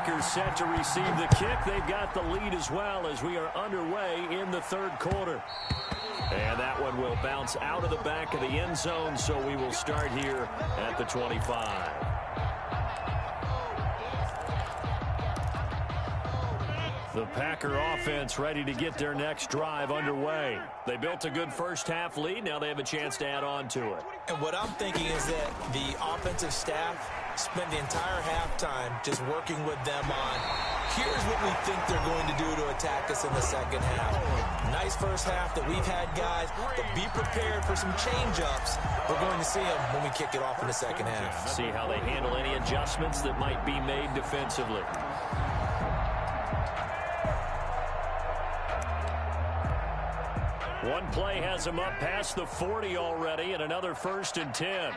Packers set to receive the kick. They've got the lead as well as we are underway in the third quarter. And that one will bounce out of the back of the end zone, so we will start here at the 25. The Packer offense ready to get their next drive underway. They built a good first-half lead. Now they have a chance to add on to it. And what I'm thinking is that the offensive staff spent the entire halftime just working with them on, here's what we think they're going to do to attack us in the second half. Nice first half that we've had, guys, but be prepared for some change-ups. We're going to see them when we kick it off in the second half. See how they handle any adjustments that might be made defensively. One play has him up past the 40 already, and another 1st and 10.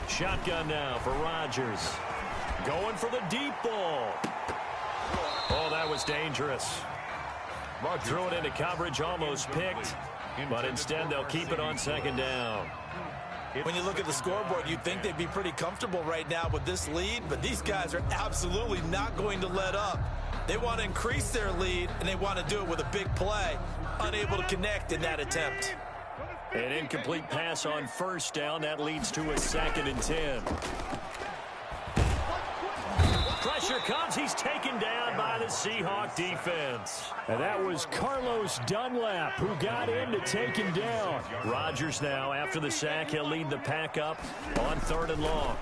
Shotgun now for Rodgers. Going for the deep ball. Oh, that was dangerous. Threw it into coverage, almost picked, but instead they'll keep it on 2nd down. When you look at the scoreboard, you'd think they'd be pretty comfortable right now with this lead, but these guys are absolutely not going to let up. They want to increase their lead, and they want to do it with a big play. Unable to connect in that attempt. An incomplete pass on 1st down. That leads to a 2nd and 10. Pressure comes. He's taken down by the Seahawk defense. And that was Carlos Dunlap who got in to take him down. Rodgers now, after the sack, he'll lead the pack up on 3rd and long.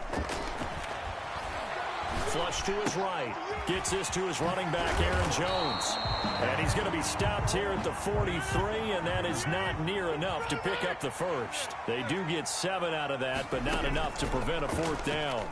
Flush to his right. Gets this to his running back, Aaron Jones. And he's going to be stopped here at the 43, and that is not near enough to pick up the first. They do get 7 out of that, but not enough to prevent a 4th down.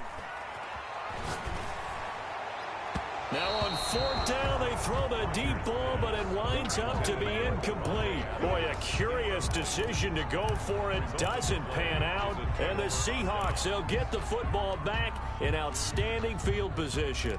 Now on 4th down, they throw the deep ball, but it winds up to be incomplete. Boy, a curious decision to go for it. Doesn't pan out. And the Seahawks, they'll get the football back in outstanding field position.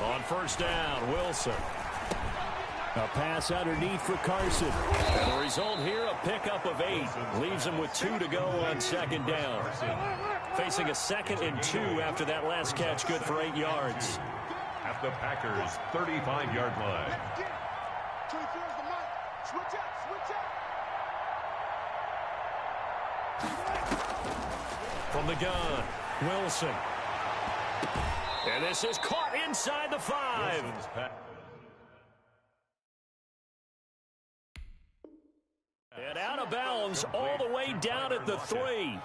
On 1st down, Wilson. A pass underneath for Carson. And the result here, a pickup of 8. Leaves him with 2 to go on 2nd down. Facing a 2nd and 2 after that last catch, good for 8 yards. At the Packers' 35-yard line. From the gun, Wilson. And this is caught inside the 5. And out of bounds all the way down at the 3.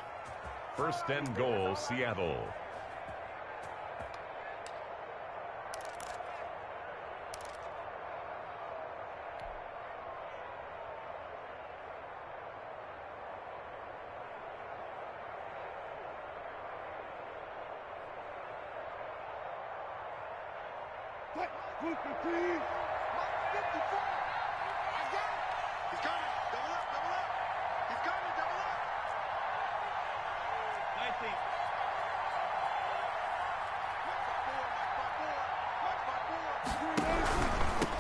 1st and goal, Seattle.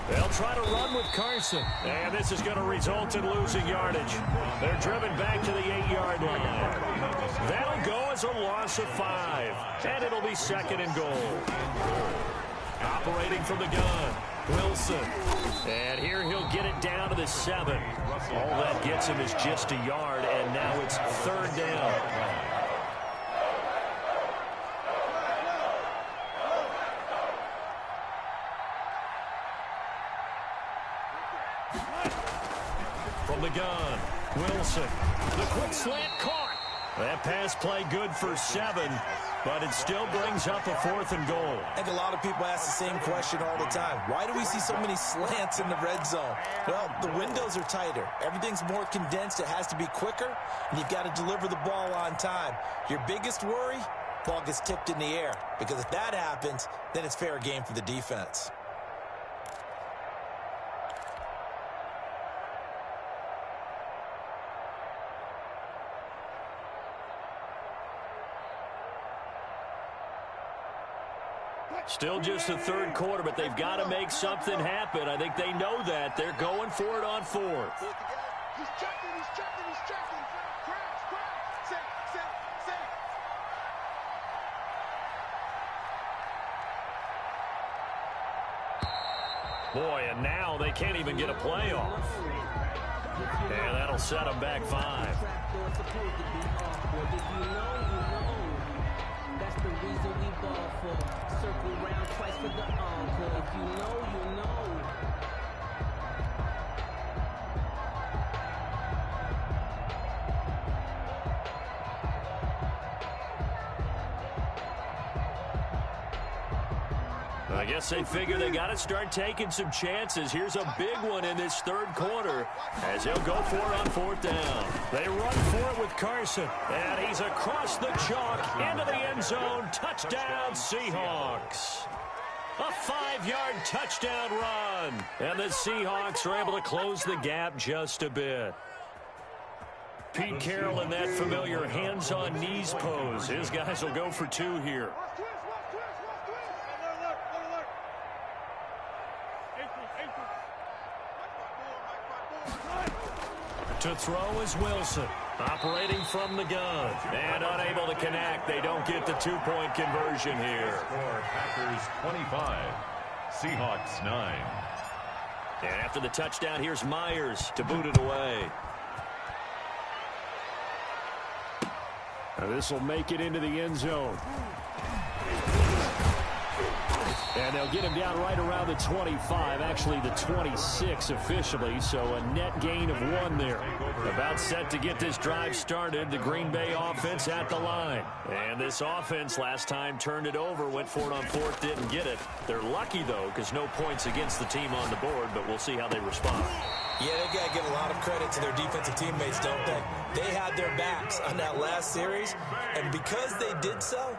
They'll try to run with Carson. And this is going to result in losing yardage. They're driven back to the 8-yard line. That'll go as a loss of 5. And it'll be 2nd and goal. Operating from the gun, Wilson. And here he'll get it down to the 7. All that gets him is just a yard, and now it's 3rd down. From the gun, Wilson. The quick slant caught. That pass play good for 7, but it still brings up a 4th and goal. I think a lot of people ask the same question all the time. Why do we see so many slants in the red zone? Well, the windows are tighter. Everything's more condensed. It has to be quicker, and you've got to deliver the ball on time. Your biggest worry, ball gets tipped in the air, because if that happens, then it's fair game for the defense. Still just the 3rd quarter, but they've got to make something happen. I think they know that. They're going for it on 4th. He's checking. Crash. Set. Boy, and now they can't even get a play off. And that'll set them back 5. That's the reason we ball for. Circle round twice for the encore. If you know, you know. I guess they figure they got to start taking some chances. Here's a big one in this 3rd quarter as he'll go for it on 4th down. They run for it with Carson, and he's across the chalk into the end zone. Touchdown, Seahawks. A 5-yard touchdown run, and the Seahawks are able to close the gap just a bit. Pete Carroll in that familiar hands-on-knees pose. His guys will go for 2 here. To throw is Wilson, operating from the gun, and unable to connect. They don't get the 2-point conversion here. For Packers 25, Seahawks 9. And after the touchdown, here's Myers to boot it away. Now this will make it into the end zone. And they'll get him down right around the 25, actually the 26 officially, so a net gain of 1 there. About set to get this drive started, the Green Bay offense at the line. And this offense last time turned it over, went for it on 4th, didn't get it. They're lucky, though, because no points against the team on the board, but we'll see how they respond. Yeah, they've got to give a lot of credit to their defensive teammates, don't they? They had their backs on that last series, and because they did so,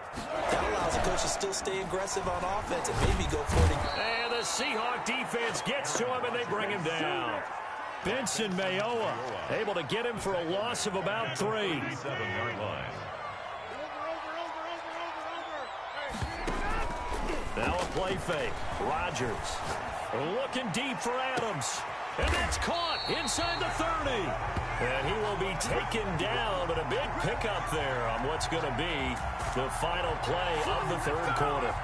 that allows the coach to still stay aggressive on offense and maybe go for it. And the Seahawk defense gets to him, and they bring him down. Benson Mayowa able to get him for a loss of about 3. 7-yard line. Now a play fake. Rodgers looking deep for Adams. And that's caught inside the 30. And he will be taken down, but a big pickup there on what's going to be the final play of the 3rd quarter.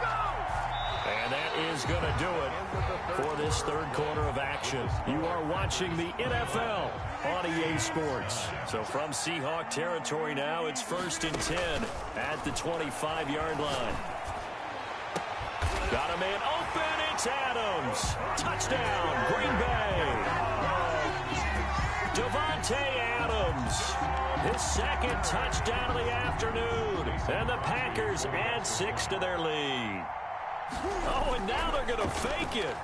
And that is going to do it for this 3rd quarter of action. You are watching the NFL on EA Sports. So from Seahawk territory now, it's 1st and 10 at the 25-yard line. Got a man open. It's Adams. Touchdown, Green Bay. Devontae Adams. His 2nd touchdown of the afternoon. And the Packers add 6 to their lead. Oh, and now they're going to fake it.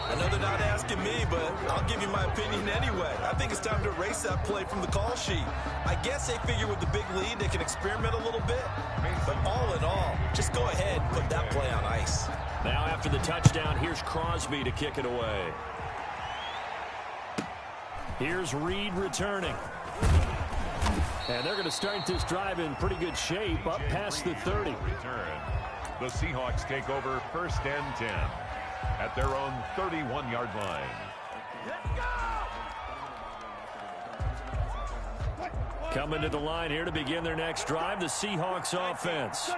I know they're not asking me, but I'll give you my opinion anyway. I think it's time to erase that play from the call sheet. I guess they figure with the big lead they can experiment a little bit. But all in all, just go ahead and put that play on ice. Now after the touchdown, here's Crosby to kick it away. Here's Reed returning. And they're going to start this drive in pretty good shape, up past the 30. Return. The Seahawks take over 1st and 10 at their own 31-yard line. Coming to the line here to begin their next drive, the Seahawks offense.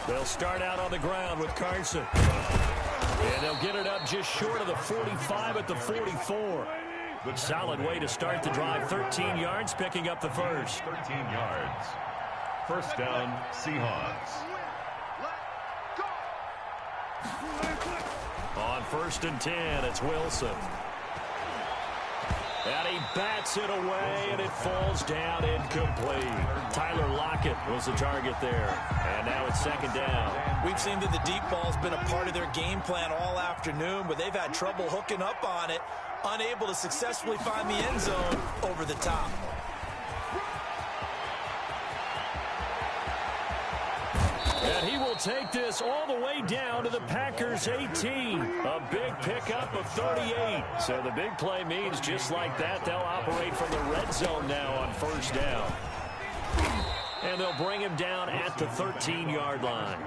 They'll start out on the ground with Carson. And they'll get it up just short of the 45 at the 44. Solid way to start the drive. 13 yards, picking up the first. 13 yards. 1st down, Seahawks. On first and 10. It's Wilson. And he bats it away, and it falls down incomplete. Tyler Lockett was the target there. And now it's second down. We've seen that the deep ball's been a part of their game plan all afternoon, but they've had trouble hooking up on it, unable to successfully find the end zone over the top. And he will take this all the way down to the Packers' 18. A big pickup of 38. So the big play means just like that, they'll operate from the red zone now on first down. And they'll bring him down at the 13-yard line.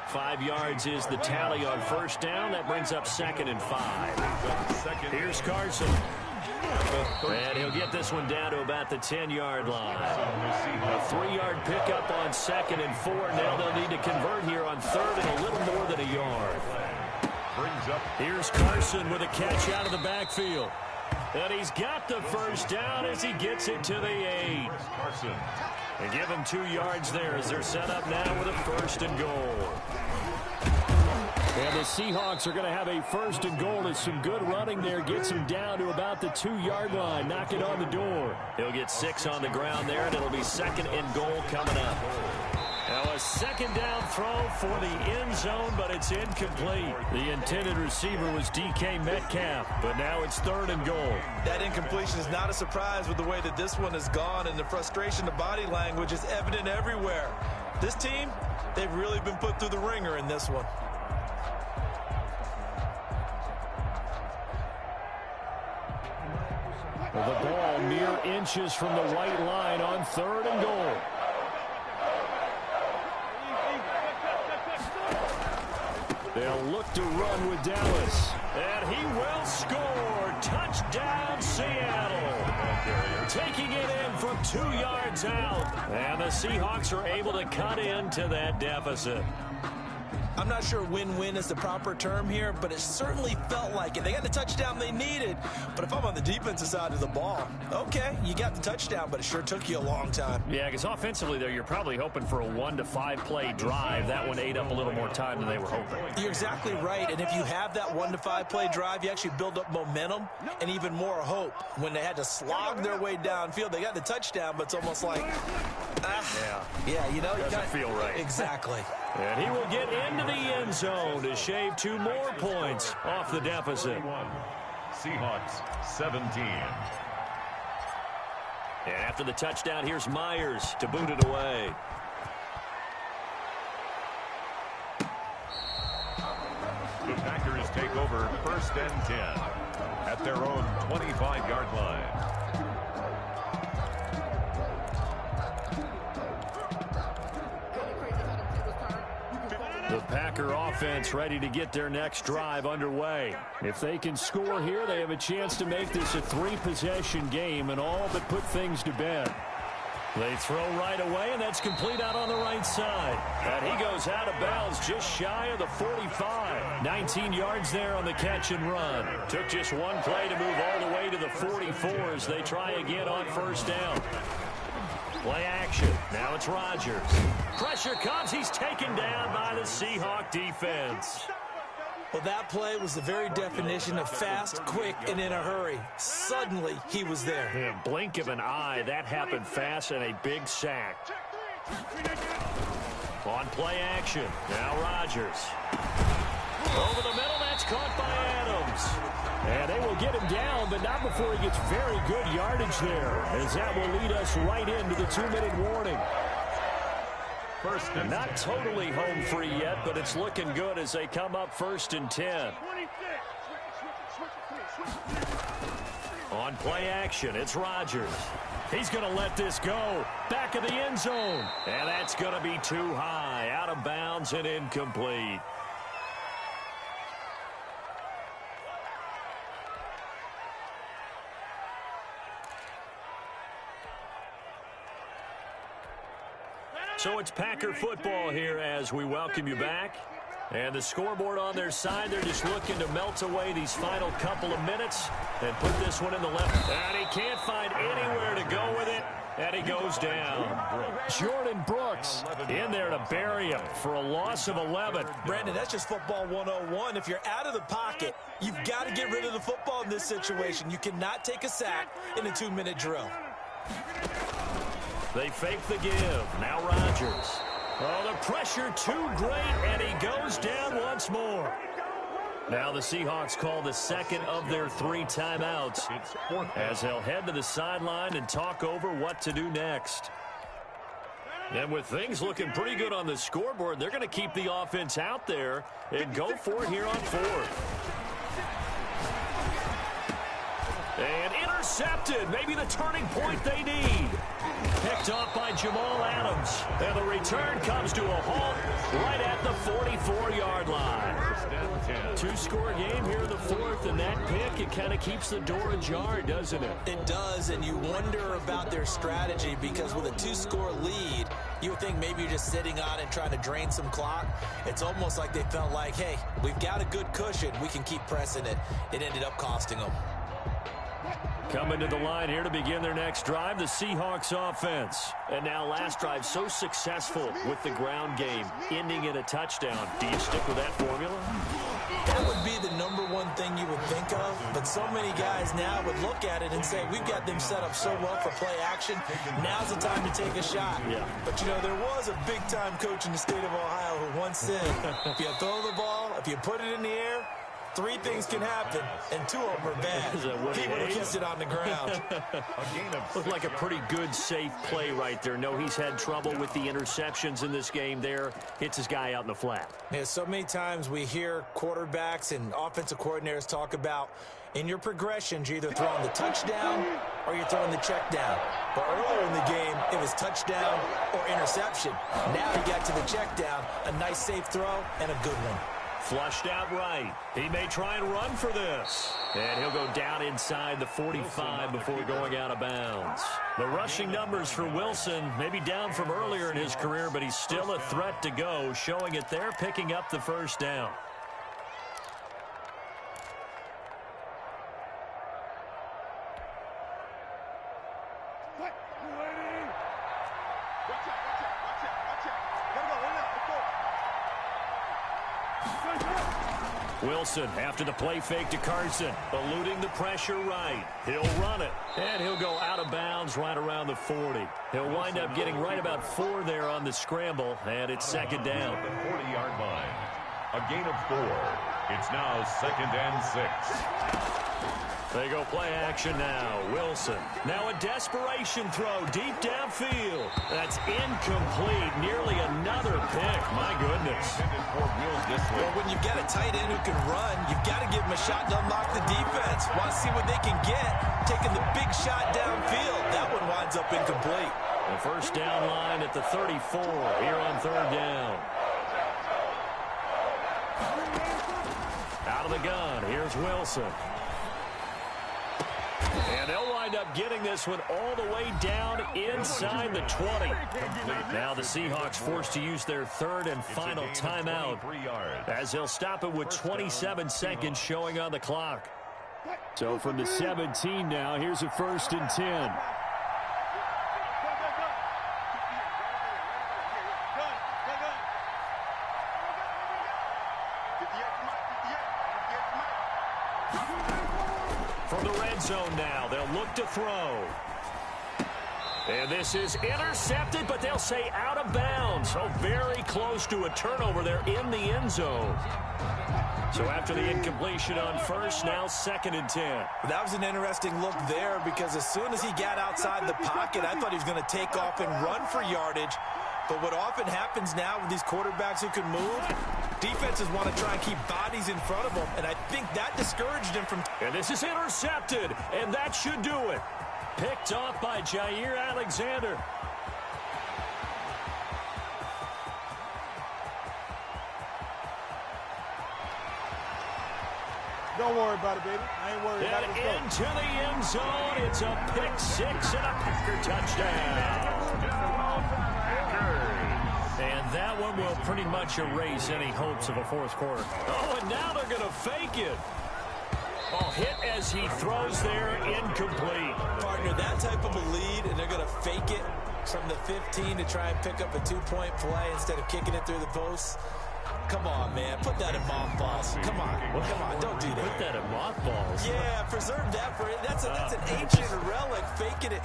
5 yards is the tally on first down. That brings up second and 5. Here's Carson. And he'll get this one down to about the 10-yard line. A 3-yard pickup on second and 4. Now they'll need to convert here on third and a little more than a yard. Here's Carson with a catch out of the backfield. And he's got the first down as he gets it to the 8. And give him 2 yards there as they're set up now with a first and goal. And the Seahawks are going to have a first and goal as some good running there gets him down to about the 2-yard line. Knock it on the door. He'll get 6 on the ground there, and it'll be second and goal coming up. Now a second down throw for the end zone, but it's incomplete. The intended receiver was DK Metcalf, but now it's third and goal. That incompletion is not a surprise with the way that this one has gone, and the frustration, the body language is evident everywhere. This team, they've really been put through the ringer in this one. Well, the ball mere inches from the white line on third and goal. They'll look to run with Dallas. And he will score. Touchdown, Seattle. Taking it in from 2 yards out. And the Seahawks are able to cut into that deficit. I'm not sure win-win is the proper term here, but it certainly felt like it. They got the touchdown they needed, but if I'm on the defensive side of the ball, okay, you got the touchdown, but it sure took you a long time. Yeah, because offensively there, you're probably hoping for a 1 to 5 play drive. That one ate up a little more time than they were hoping. You're exactly right, and if you have that 1 to 5 play drive, you actually build up momentum and even more hope. When they had to slog their way downfield, they got the touchdown, but it's almost like, you know, doesn't feel right. Exactly. And he will get into the end zone to shave 2 more points off the deficit. Seahawks 17. And after the touchdown, here's Myers to boot it away. The Packers take over first and 10 at their own 25-yard line. The Packer offense ready to get their next drive underway. If they can score here, they have a chance to make this a 3-possession game and all but put things to bed. They throw right away, and that's complete out on the right side. And he goes out of bounds just shy of the 45. 19 yards there on the catch and run. Took just 1 play to move all the way to the 44 as they try again on first down. Play action. Now it's Rodgers. Pressure comes. He's taken down by the Seahawk defense. Well, that play was the very definition of fast, quick, and in a hurry. Suddenly, he was there. In a blink of an eye, that happened fast and a big sack. On play action. Now Rodgers. Over the middle, that's caught by Adams. And they will get him down, but not before he gets very good yardage there, as that will lead us right into the 2-minute warning. First and not totally home free yet, but it's looking good as they come up first and 10. On play action, it's Rodgers. He's going to let this go. Back of the end zone. And that's going to be too high. Out of bounds and incomplete. So it's Packer football here as we welcome you back. And the scoreboard on their side, they're just looking to melt away these final couple of minutes and put this one in the left. And he can't find anywhere to go with it, and he goes down. Jordan Brooks in there to bury him for a loss of 11. Brandon, that's just football 101. If you're out of the pocket, you've got to get rid of the football in this situation. You cannot take a sack in a 2-minute drill. They fake the give. Now Rodgers. Oh, the pressure too great, and he goes down once more. Now the Seahawks call the second of their 3 timeouts as they'll head to the sideline and talk over what to do next. And with things looking pretty good on the scoreboard, they're going to keep the offense out there and go for it here on 4th. And intercepted, maybe the turning point they need. Picked off by Jamal Adams. And the return comes to a halt right at the 44-yard line. 2-score game here in the 4th, and that pick, it kind of keeps the door ajar, doesn't it? It does, and you wonder about their strategy because with a 2-score lead, you would think maybe you're just sitting on it trying to drain some clock. It's almost like they felt like, hey, we've got a good cushion. We can keep pressing it. It ended up costing them. Coming to the line here to begin their next drive, the Seahawks offense. And now last drive so successful with the ground game, ending in a touchdown. Do you stick with that formula? That would be the #1 thing you would think of, but so many guys now would look at it and say, we've got them set up so well for play action, now's the time to take a shot. Yeah. But, you know, there was a big-time coach in the state of Ohio who once said, if you throw the ball, if you put it in the air, 3 things can happen, and 2 of them are bad. He would have kissed it on the ground. Looked like a pretty good, safe play right there. No, he's had trouble with the interceptions in this game there. Hits his guy out in the flat. Yeah, so many times we hear quarterbacks and offensive coordinators talk about in your progressions, you're either throwing the touchdown or you're throwing the check down. But earlier in the game, it was touchdown or interception. Now he got to the check down, a nice safe throw, and a good one. Flushed out right. He may try and run for this. And he'll go down inside the 45 before going out of bounds. The rushing numbers for Wilson may be down from earlier in his career, but he's still a threat to go, showing it there, picking up the first down. Wilson after the play fake to Carson, eluding the pressure right. He'll run it, and he'll go out of bounds right around the 40. He'll wind up getting right about 4 there on the scramble, and it's second down. The 40-yard line. A gain of 4. It's now 2nd and 6. They go play action now. Wilson. Now a desperation throw deep downfield. That's incomplete. Nearly another pick. My goodness. Well, when you've got a tight end who can run, you've got to give him a shot to unlock the defense. Want to see what they can get. Taking the big shot downfield. That one winds up incomplete. The first down line at the 34 here on 3rd down. Out of the gun. Here's Wilson. And they'll wind up getting this one all the way down inside the 20. Now the Seahawks forced to use their 3rd and final timeout as they'll stop it with 27 seconds showing on the clock. So from the 17 now, here's a 1st and 10. From the red zone now, they'll look to throw. And this is intercepted, but they'll say out of bounds. So very close to a turnover there in the end zone. So after the incompletion on 1st, now 2nd and 10. That was an interesting look there because as soon as he got outside the pocket, I thought he was going to take off and run for yardage. But what often happens now with these quarterbacks who can move, defenses want to try and keep bodies in front of them, and I think that discouraged him from... And this is intercepted, and that should do it. Picked off by Jair Alexander. Don't worry about it, baby. I ain't worried about it. And into the end zone, it's a pick 6 and a Packer touchdown. And That one will pretty much erase any hopes of a fourth quarter. Oh, and now they're going to fake it. Oh, hit as he throws there, incomplete. Partner, that type of a lead, and they're going to fake it from the 15 to try and pick up a 2-point play instead of kicking it through the post. Come on, man. Put that in mothballs. Come on. Come on. Don't do that. Put that in mothballs. Yeah, preserve that for it. That's an ancient relic. Faking it.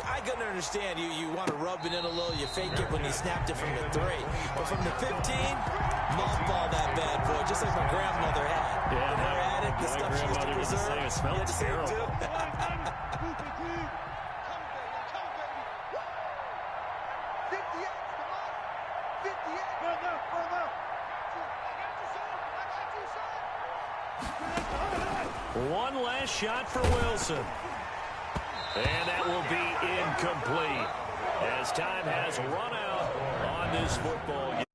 I can understand. You want to rub it in a little. You fake it when you snapped it from the 3. But from the 15, mothball that bad boy, just like my grandmother had. Yeah, her had it. The stuff she used to preserve. It smelled terrible. One last shot for Wilson. And that will be incomplete as time has run out on this football game.